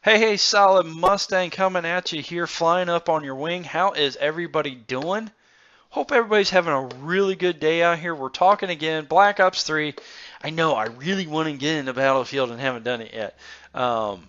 Hey, solid Mustang coming at you here, flying up on your wing. How is everybody doing? Hope everybody's having a really good day out here. We're talking again, Black Ops 3. I know I really want to get into Battlefield and haven't done it yet. But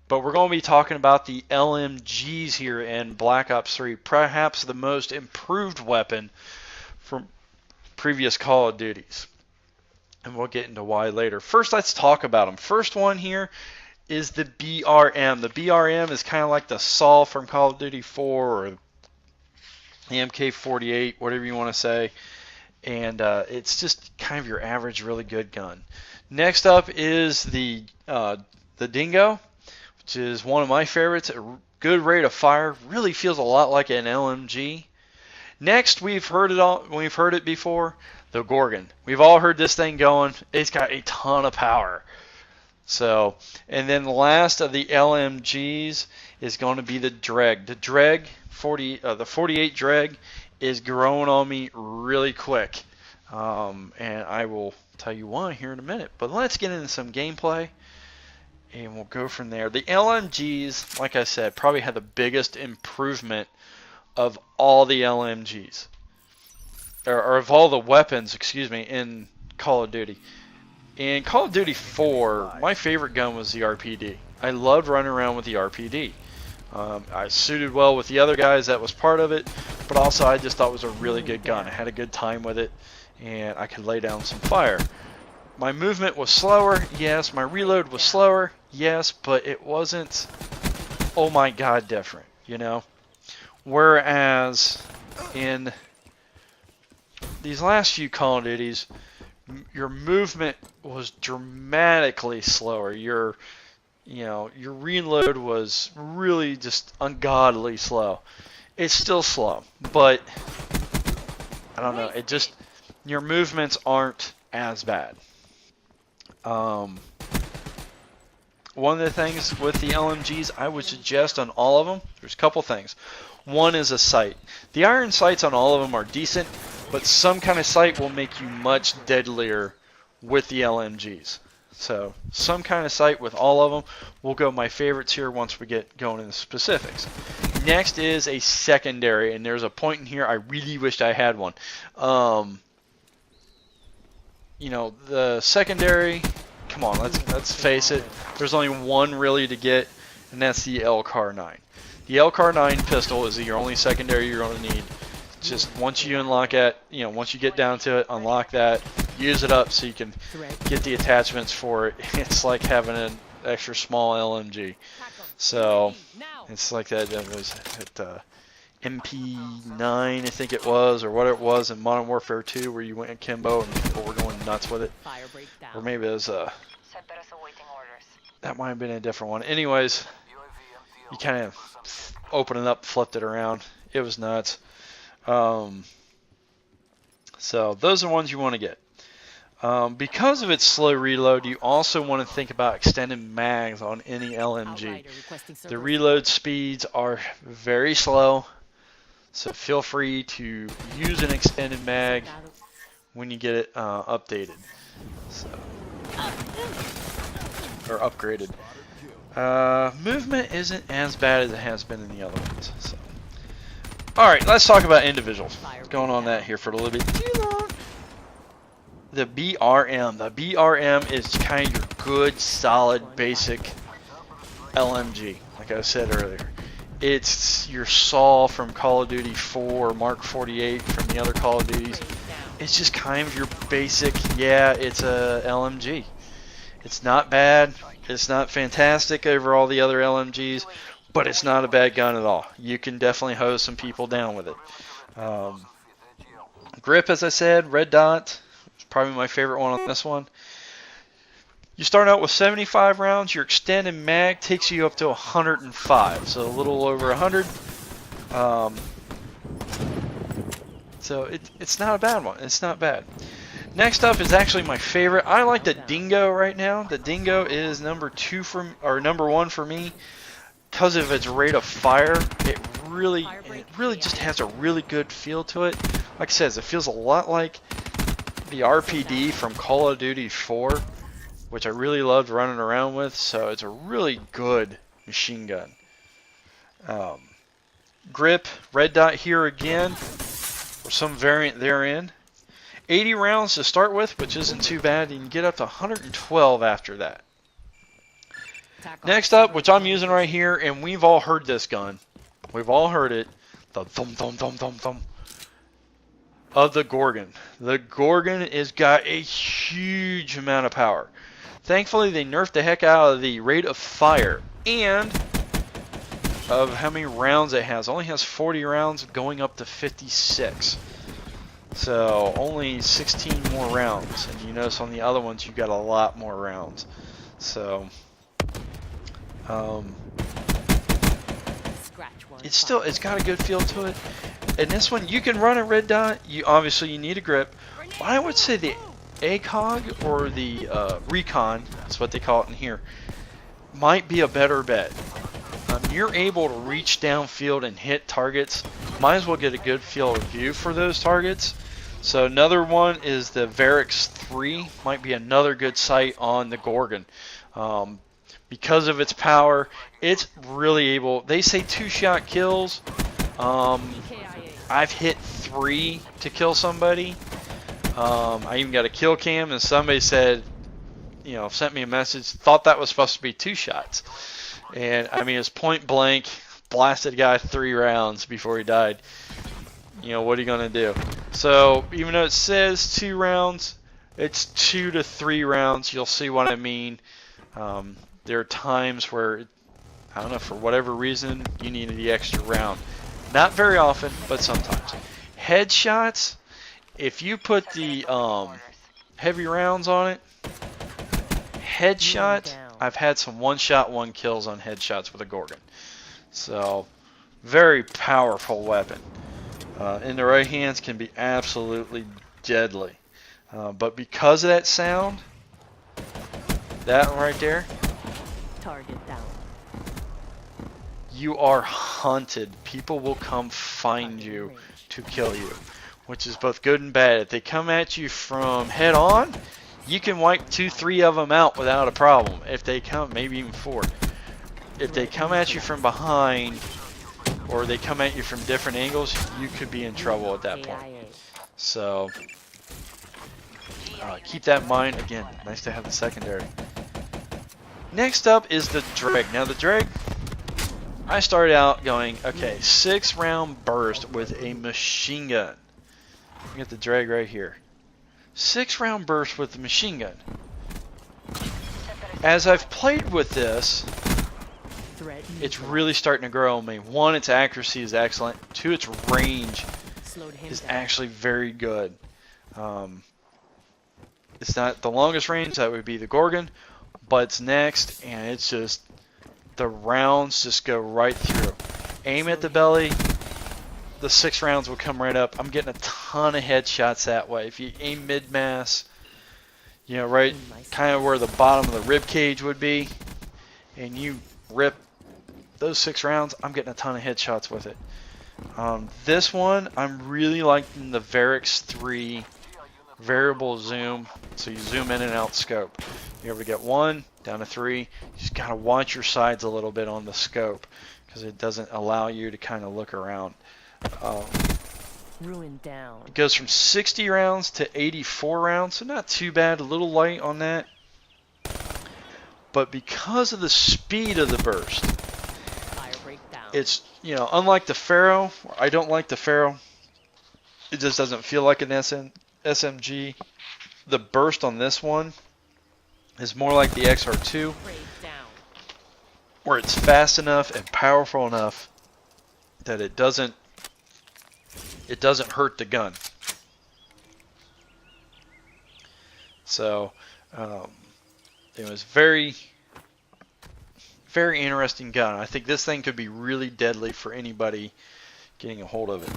we're going to be talking about the LMGs here in Black Ops 3, perhaps the most improved weapon from previous Call of Duties. And we'll get into why later. First, let's talk about them. First one here is the BRM. The BRM is kind of like the Saw from Call of Duty 4 or the MK48, whatever you want to say. And it's just kind of your average, really good gun. Next up is the Dingo, which is one of my favorites. A good rate of fire, really feels a lot like an LMG. Next, we've heard it before, the Gorgon. We've all heard this thing going. It's got a ton of power. So, and then the last of the LMGs is going to be the Dreg. The Dreg, the 48 Dreg, is growing on me really quick. And I will tell you why here in a minute. But let's get into some gameplay, and we'll go from there. The LMGs, like I said, probably had the biggest improvement of all the LMGs. Or of all the weapons, excuse me, in Call of Duty. In Call of Duty 4, my favorite gun was the RPD. I loved running around with the RPD. I suited well with the other guys, that was part of it, but also I just thought it was a really good gun. I had a good time with it, and I could lay down some fire. My movement was slower, yes. My reload was slower, yes, but it wasn't, oh my god, different, you know? Whereas in these last few Call of Duties, your movement was dramatically slower. Your reload was really just ungodly slow. It's still slow, but I don't know. It just, your movements aren't as bad. One of the things with the LMGs I would suggest on all of them, there's a couple things. One is a sight. The iron sights on all of them are decent, but some kind of sight will make you much deadlier with the LMGs. So some kind of sight with all of them. We'll go my favorites here once we get going into specifics. Next is a secondary, and there's a point in here I really wished I had one. The secondary, come on, let's face it. There's only one really to get, and that's the LCAR-9. The LCAR-9 pistol is your only secondary you're going to need. Just once you unlock it, once you get down to it, unlock that, use it up so you can get the attachments for it. It's like having an extra small LMG. So it's like that. It was at MP9, I think it was, or what it was in Modern Warfare 2, where you went akimbo and people were going nuts with it. Or maybe it was that might have been a different one. Anyways, you kind of open it up, flipped it around. It was nuts. So those are the ones you want to get. Because of its slow reload, you also want to think about extended mags on any LMG. The reload speeds are very slow, so feel free to use an extended mag when you get it updated, or upgraded. Movement isn't as bad as it has been in the other ones. So. Alright, let's talk about individuals. Going on that here for a little bit too long. The BRM. The BRM is kind of your good, solid, basic LMG, like I said earlier. It's your Saw from Call of Duty 4, Mark 48 from the other Call of Duties. It's just kind of your basic, yeah, it's a LMG. It's not bad. It's not fantastic over all the other LMGs. But it's not a bad gun at all. You can definitely hose some people down with it. Grip, as I said, red dot. It's probably my favorite one on this one. You start out with 75 rounds. Your extended mag takes you up to 105. So a little over 100. So it's not a bad one. It's not bad. Next up is actually my favorite. I like the Dingo right now. The Dingo is number 1 for me. Because of its rate of fire, it really just has a really good feel to it. Like I said, it feels a lot like the RPD from Call of Duty 4, which I really loved running around with. So it's a really good machine gun. Grip, red dot here again, or some variant therein. 80 rounds to start with, which isn't too bad. You can get up to 112 after that. Next up, which I'm using right here, and we've all heard this gun. We've all heard it. The thump, thump, thump, thump, thump of the Gorgon. The Gorgon has got a huge amount of power. Thankfully, they nerfed the heck out of the rate of fire and of how many rounds it has. It only has 40 rounds going up to 56. So only 16 more rounds. And you notice on the other ones, you've got a lot more rounds. So it's got a good feel to it. And this one, you can run a red dot. You need a grip. But I would say the ACOG or the Recon, that's what they call it in here, might be a better bet. You're able to reach downfield and hit targets. Might as well get a good field of view for those targets. So another one is the Varix 3. Might be another good sight on the Gorgon. Because of its power, it's really able. They say 2-shot kills. I've hit 3 to kill somebody. I even got a kill cam, and somebody said, sent me a message, thought that was supposed to be 2 shots. And I mean, it's point blank, blasted a guy 3 rounds before he died. What are you going to do? So even though it says 2 rounds, it's 2 to 3 rounds. You'll see what I mean. There are times where, I don't know, for whatever reason, you need the extra round. Not very often, but sometimes. Headshots, if you put the heavy rounds on it, headshot, I've had some 1-shot 1 kills on headshots with a Gorgon. So, very powerful weapon. In the right hands can be absolutely deadly. But because of that sound, that one right there, target down. You are hunted. People will come find you to kill you, which is both good and bad. If they come at you from head on, you can wipe 2-3 of them out without a problem. If they come, maybe even 4. If they come at you from behind, or they come at you from different angles, you could be in trouble at that point. So keep that in mind. Again, nice to have the secondary. Next up is the Dreg. Now the Dreg, I started out going, okay, 6-round burst with a machine gun. Get the Dreg right here. 6-round burst with the machine gun. As I've played with this, it's really starting to grow on me. 1, its accuracy is excellent. 2, its range is actually very good. It's not the longest range, that would be the Gorgon, but it's next, and it's just, the rounds just go right through. Aim at the belly, the 6 rounds will come right up. I'm getting a ton of headshots that way. If you aim mid-mass, right kind of where the bottom of the rib cage would be, and you rip those 6 rounds, I'm getting a ton of headshots with it. This one, I'm really liking the Varix 3 variable zoom, so you zoom in and out scope. You're able to get 1, down to 3. You just got to watch your sides a little bit on the scope, because it doesn't allow you to kind of look around. Ruined down. It goes from 60 rounds to 84 rounds, so not too bad, a little light on that. But because of the speed of the burst, it's, unlike the Pharaoh, I don't like the Pharaoh. It just doesn't feel like an SMG. The burst on this one is more like the XR2, where it's fast enough and powerful enough that it doesn't hurt the gun. So it was very, very interesting gun. I think this thing could be really deadly for anybody getting a hold of it.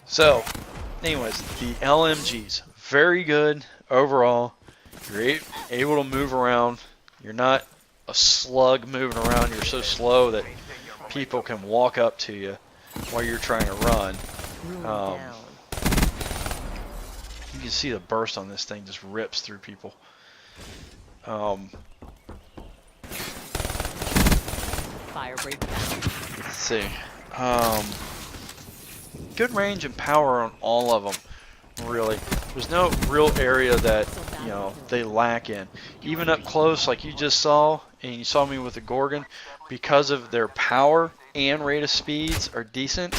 So, anyways, the LMGs, very good overall. You're able to move around. You're not a slug moving around. You're so slow that people can walk up to you while you're trying to run. You can see the burst on this thing just rips through people. Fire breaks down. Let's see. Good range and power on all of them. Really, there's no real area that they lack in. Even up close, like you just saw, and you saw me with the Gorgon, because of their power and rate of speeds are decent.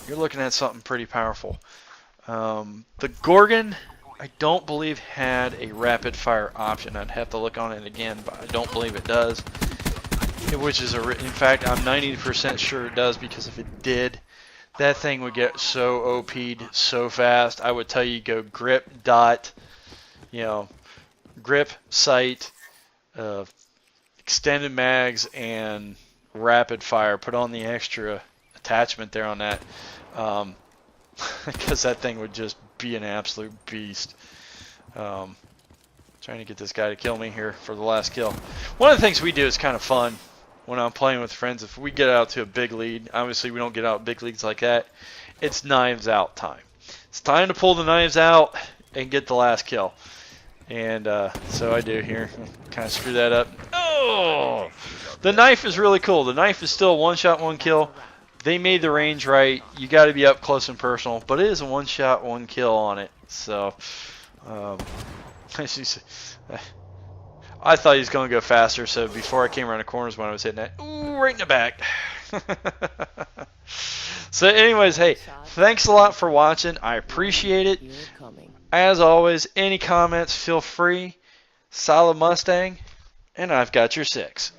You're looking at something pretty powerful. The Gorgon, I don't believe had a rapid fire option. I'd have to look on it again, but I don't believe it does. Which is in fact, I'm 90% sure it does, because if it did, that thing would get so OP'd so fast. I would tell you go grip, dot, grip, sight, extended mags, and rapid fire. Put on the extra attachment there on that, because that thing would just be an absolute beast. Trying to get this guy to kill me here for the last kill. One of the things we do is kind of fun when I'm playing with friends. If we get out to a big lead, obviously we don't get out big leads like that, it's knives out time. It's time to pull the knives out and get the last kill. And so I do here. Kind of screw that up. Oh! The knife is really cool. The knife is still one shot, one kill. They made the range right. You got to be up close and personal, but it is a one shot, one kill on it. So, I thought he was going to go faster, so before I came around the corners when I was hitting that, ooh, right in the back. So anyways, hey, thanks a lot for watching. I appreciate it. As always, any comments, feel free. Solid Mustang, and I've got your 6.